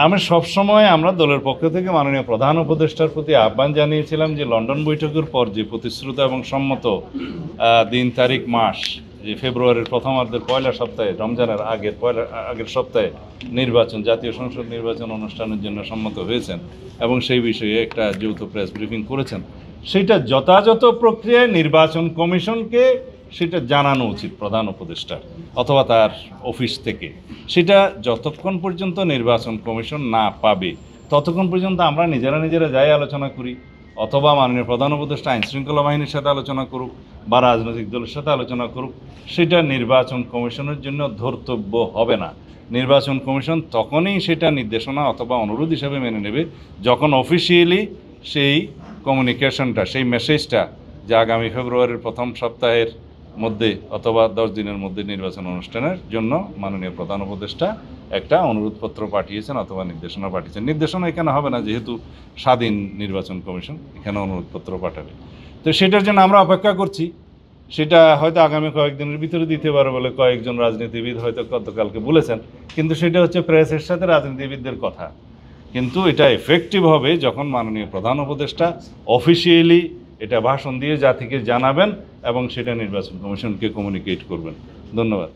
আমি সবসময় আমরা দলের পক্ষ থেকে মাননীয় প্রধান উপদেষ্টার প্রতি আহ্বান জানিয়েছিলাম যে লন্ডন বৈঠকের পর যে প্রতিশ্রুত এবং সম্মত দিন তারিখ মাস যে ফেব্রুয়ারির প্রথমার্ধের পয়লা সপ্তাহে রমজানের আগের সপ্তাহে নির্বাচন জাতীয় সংসদ নির্বাচন অনুষ্ঠানের জন্য সম্মত হয়েছেন এবং সেই বিষয়ে একটা যৌথ প্রেস ব্রিফিং করেছেন। সেটা যথাযথ প্রক্রিয়ায় নির্বাচন কমিশনকে সেটা জানানো উচিত প্রধান উপদেষ্টার অথবা তার অফিস থেকে। সেটা যতক্ষণ পর্যন্ত নির্বাচন কমিশন না পাবে ততক্ষণ পর্যন্ত আমরা নিজেরা যাই আলোচনা করি, অথবা মাননীয় প্রধান উপদেষ্টা আইনশৃঙ্খলা বাহিনীর সাথে আলোচনা করুক বা রাজনৈতিক দলের সাথে আলোচনা করুক, সেটা নির্বাচন কমিশনের জন্য ধর্তব্য হবে না। নির্বাচন কমিশন তখনই সেটা নির্দেশনা অথবা অনুরোধ হিসেবে মেনে নেবে যখন অফিসিয়ালি সেই কমিউনিকেশনটা, সেই মেসেজটা যে আগামী ফেব্রুয়ারির প্রথম সপ্তাহের মধ্যে অথবা 10 দিনের মধ্যে নির্বাচন অনুষ্ঠানের জন্য মাননীয় প্রধান উপদেষ্টা একটা অনুরোধপত্র পাঠিয়েছেন অথবা নির্দেশনা পাঠিয়েছেন। নির্দেশনা এখানে হবে না, যেহেতু স্বাধীন নির্বাচন কমিশন এখানে অনুরোধপত্র পাঠাবে। তো সেটার জন্য আমরা অপেক্ষা করছি। সেটা হয়তো আগামী কয়েকদিনের ভিতরে দিতে পারে বলে কয়েকজন রাজনীতিবিদ হয়তো গতকালকে বলেছেন, কিন্তু সেটা হচ্ছে প্রেসের সাথে রাজনীতিবিদদের কথা। কিন্তু এটা এফেক্টিভ হবে যখন মাননীয় প্রধান উপদেষ্টা অফিসিয়ালি এটা ভাষণ দিয়ে জাতিকে জানাবেন এবং সেটা নির্বাচন কমিশনকে কমিউনিকেট করবেন। ধন্যবাদ।